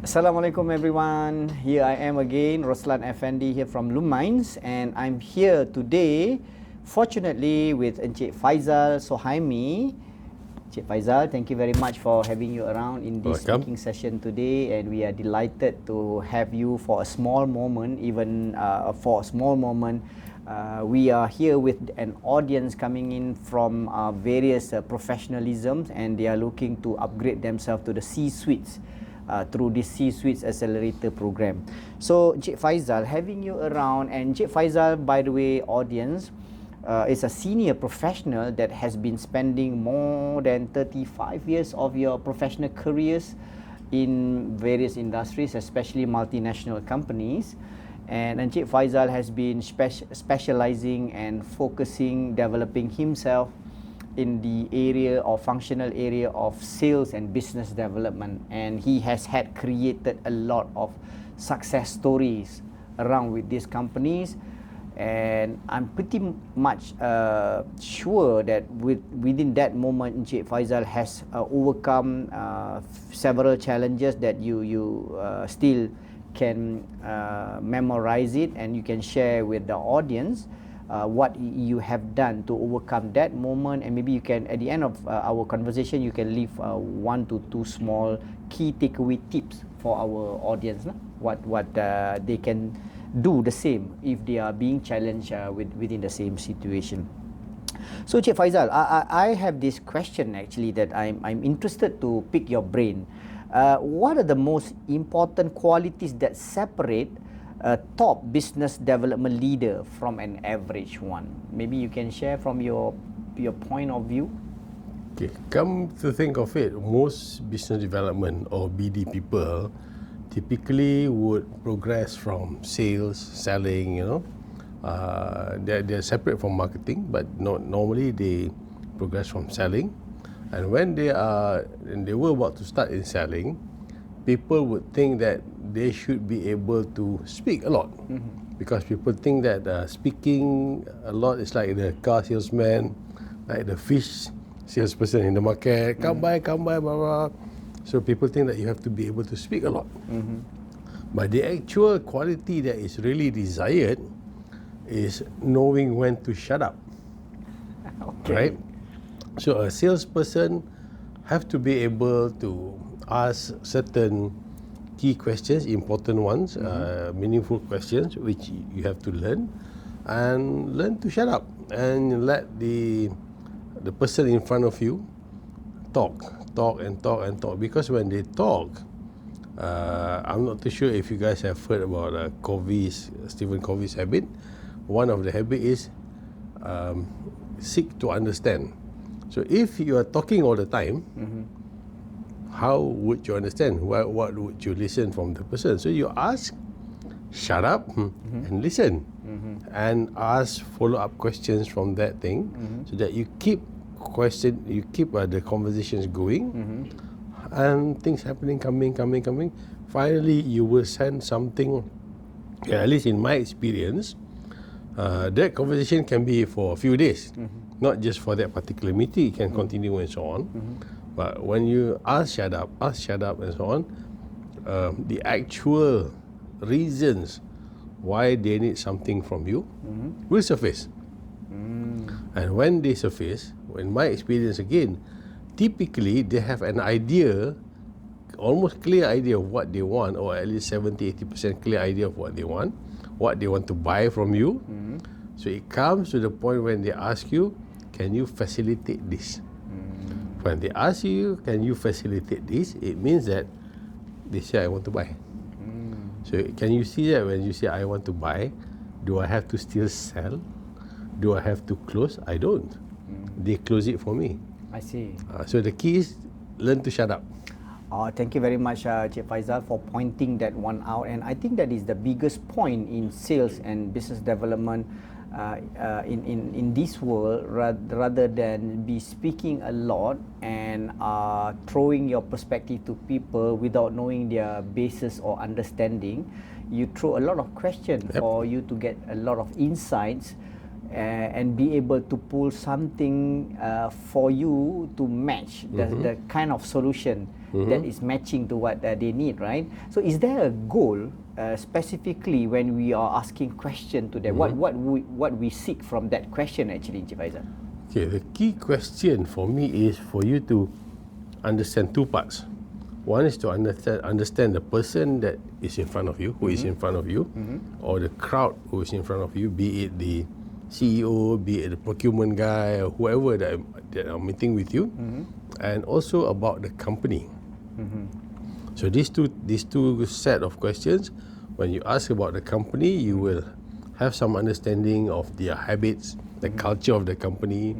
Assalamualaikum everyone. Here I am again, Roslan Effendi here from Lumeminds, and I'm here today, fortunately, with Encik Faizal Sohaimi. Encik Faizal, thank you very much for having you around in this speaking session today, and we are delighted to have you for a small moment, even for a small moment. We are here with an audience coming in from various professionalisms, and they are looking to upgrade themselves to the C-Suites. Through this C-Suites Accelerator Program. So Encik Faizal, having you around, and Encik Faizal, by the way, audience, is a senior professional that has been spending more than 35 years of your professional careers in various industries, especially multinational companies. And Encik Faizal has been specializing and focusing, developing himself in the area or functional area of sales and business development, and he has had created a lot of success stories around with these companies, and I'm pretty much sure that within that moment Encik Faizal has overcome several challenges that you still can memorize it, and you can share with the audience what you have done to overcome that moment. And maybe you can, at the end of our conversation, you can leave 1 to 2 small key takeaway tips for our audience, what they can do the same if they are being challenged within the same situation. So Cik Faizal, I have this question actually that I'm interested to pick your brain. What are the most important qualities that separate a top business development leader from an average one? Maybe you can share from your point of view. Okay, come to think of it, most business development or BD people typically would progress from sales, selling, they're separate from marketing, but normally they progress from selling. And when they were about to start in selling, people would think that they should be able to speak a lot, because people think that speaking a lot is like the car salesman, like the fish salesperson in the market, come by, blah, blah. So people think that you have to be able to speak a lot. But the actual quality that is really desired is knowing when to shut up. Right? So a salesperson have to be able to ask certain key questions, important ones, meaningful questions, which you have to learn, and learn to shut up and let the person in front of you talk. Because when they talk, I'm not too sure if you guys have heard about Stephen Covey's habit. One of the habit is seek to understand. So if you are talking all the time, how would you understand? What would you listen from the person? So you ask, shut up, and listen, and ask follow-up questions from that thing, so that you keep the conversations going, and things happening, coming. Finally, you will send something. At least in my experience, that conversation can be for a few days, not just for that particular meeting. It can continue and so on. But when you ask shut up and so on, the actual reasons why they need something from you will surface. And when they surface, in my experience again, typically they have an idea, almost clear idea of what they want, or at least 70-80% clear idea of what they want to buy from you. So it comes to the point when they ask you, can you facilitate this? When they ask you, can you facilitate this, it means that they say, I want to buy. So can you see that when you say, I want to buy, do I have to still sell? Do I have to close? I don't. They close it for me. I see. So the key is learn to shut up. Thank you very much, Cik Faizal, for pointing that one out. And I think that is the biggest point in sales and business development in this world, rather than be speaking a lot and throwing your perspective to people without knowing their basis or understanding. You throw a lot of questions for you to get a lot of insights, and be able to pull something for you to match the kind of solution that is matching to what they need, right? So is there a goal specifically when we are asking question to them? What we seek from that question actually, Encik Faizal? Okay, the key question for me is for you to understand two parts. One is to understand the person that is in front of you, who is in front of you, or the crowd who is in front of you, be it the CEO, be it the procurement guy, or whoever that are meeting with you, and also about the company. So these two set of questions, when you ask about the company, you will have some understanding of their habits, the culture of the company,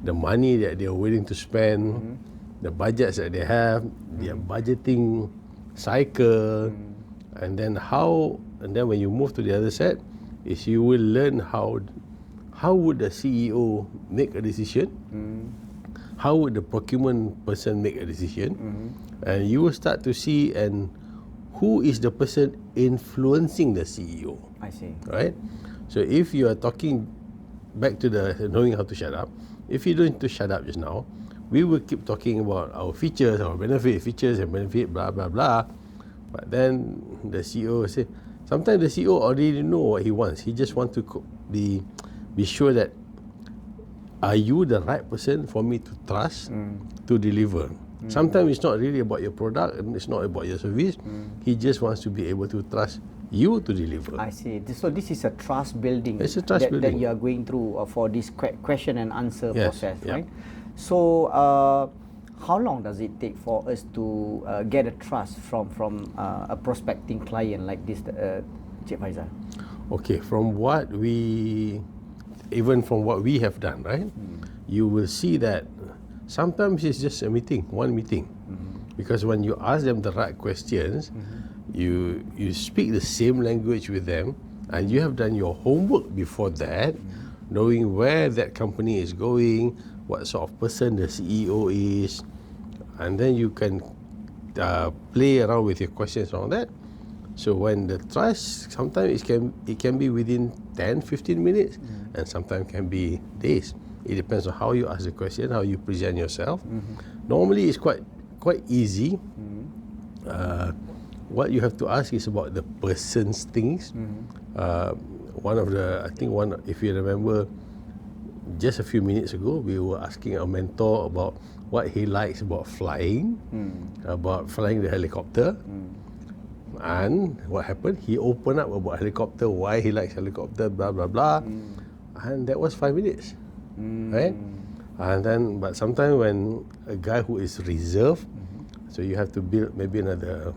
the money that they are willing to spend, the budgets that they have, their budgeting cycle, and then when you move to the other set, is you will learn how would the CEO make a decision, how would the procurement person make a decision, and you will start to see who is the person influencing the CEO. I see. Right? So if you are talking back to the knowing how to shut up, if you don't need to shut up just now, we will keep talking about our features, our features and benefit, blah, blah, blah. But then the CEO say, sometimes the CEO already know what he wants. He just wants to be sure that, are you the right person for me to trust to deliver? Sometimes it's not really about your product and it's not about your service. He just wants to be able to trust you to deliver. I see. So this is a trust building. It's a trust building that you are going through for this question and answer process, yeah. right? So how long does it take for us to get a trust from a prospecting client like this, Encik Faizal? Okay, from what we have done, right? You will see that sometimes it's just a meeting, one meeting. Because when you ask them the right questions, you speak the same language with them, and you have done your homework before that, knowing where that company is going, what sort of person the CEO is, and then you can play around with your questions on that. So when the trust, sometimes it can be within 10-15 minutes, and sometimes can be days. It depends on how you ask the question, how you present yourself. Normally it's quite easy. What you have to ask is about the person's things. If you remember, just a few minutes ago, we were asking our mentor about what he likes about flying, about flying the helicopter. And what happened? He opened up about helicopter, why he likes helicopter, blah, blah, blah. And that was 5 minutes, right? And then, but sometimes when a guy who is reserved, so you have to build maybe another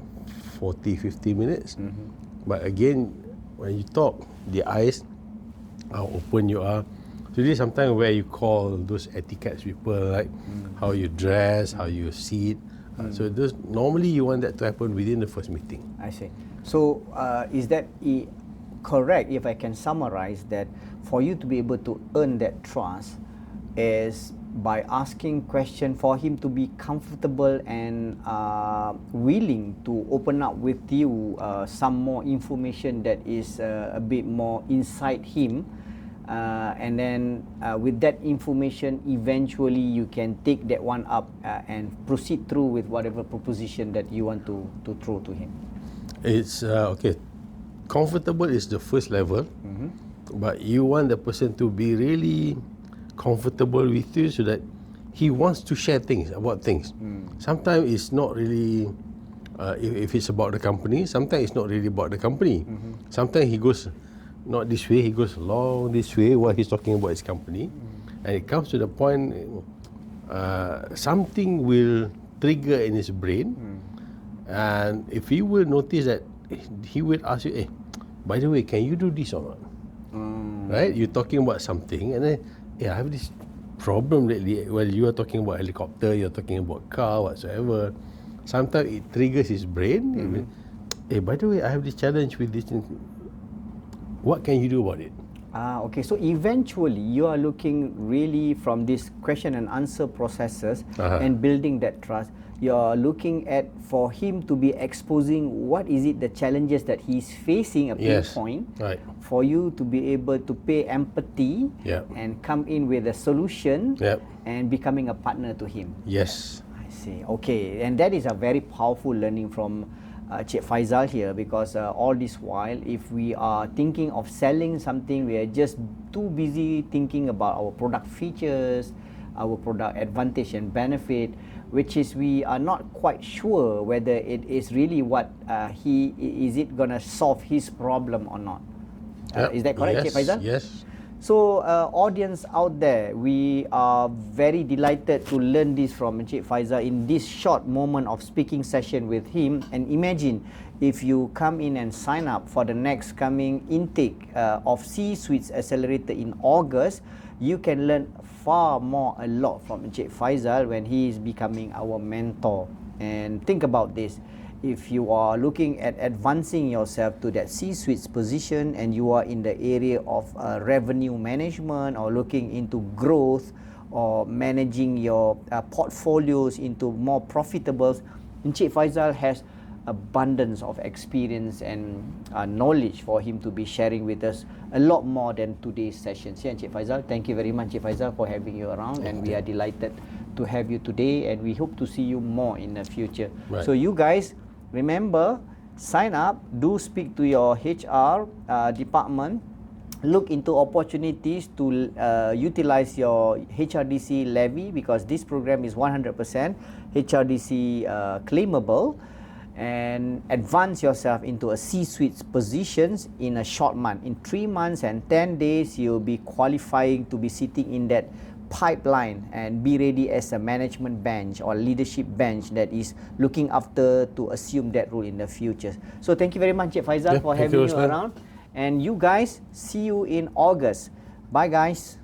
40-50 minutes. But again, when you talk, the eyes, how open you are. So this is sometimes where you call those etiquette people, like how you dress, how you sit. So those, normally you want that to happen within the first meeting. I see. So is that correct if I can summarize that for you to be able to earn that trust is by asking question for him to be comfortable and willing to open up with you some more information that is a bit more inside him, and then with that information eventually you can take that one up and proceed through with whatever proposition that you want to throw to him. It's okay, comfortable is the first level, but you want the person to be really comfortable with you so that he wants to share things about things. Sometimes it's not really if it's about the company, sometimes it's not really about the company. Sometimes he goes not this way, he goes along this way while he's talking about his company, and it comes to the point something will trigger in his brain, and if he will notice that, he will ask you, hey, by the way, can you do this or not? Right? You're talking about something, and then, I have this problem lately. Well, you are talking about helicopter, you're talking about car, whatsoever. Sometimes it triggers his brain. Hey, by the way, I have this challenge with this thing. What can you do about it? Okay, so eventually you are looking really from this question and answer processes and building that trust. You are looking at for him to be exposing what is it the challenges that he's facing a pinpoint, right, for you to be able to pay empathy and come in with a solution and becoming a partner to him. Yes. I see. Okay, and that is a very powerful learning from Cik Faizal here, because all this while, if we are thinking of selling something, we are just too busy thinking about our product features, our product advantage and benefit, which is we are not quite sure whether it is really what is it gonna solve his problem or not. Is that correct, Cik Faizal? Yes. So audience out there, we are very delighted to learn this from Encik Faizal in this short moment of speaking session with him. And imagine if you come in and sign up for the next coming intake of C-Suites Accelerator in August, you can learn far more a lot from Encik Faizal when he is becoming our mentor. And think about this. If you are looking at advancing yourself to that C-suites position and you are in the area of revenue management or looking into growth or managing your portfolios into more profitable, Encik Faizal has abundance of experience and knowledge for him to be sharing with us a lot more than today's sessions. Yeah, Encik Faizal, thank you very much, Encik Faizal, for having you around, and we are delighted to have you today, and we hope to see you more in the future. Right. So you guys, remember, sign up, do speak to your HR department, look into opportunities to utilize your HRDC levy, because this program is 100% HRDC claimable, and advance yourself into a C-suite positions in a short month. In 3 months and 10 days, you'll be qualifying to be sitting in that pipeline and be ready as a management bench or leadership bench that is looking after to assume that role in the future. So thank you very much, Cik Faizal, for having you around. And you guys, see you in August. Bye guys.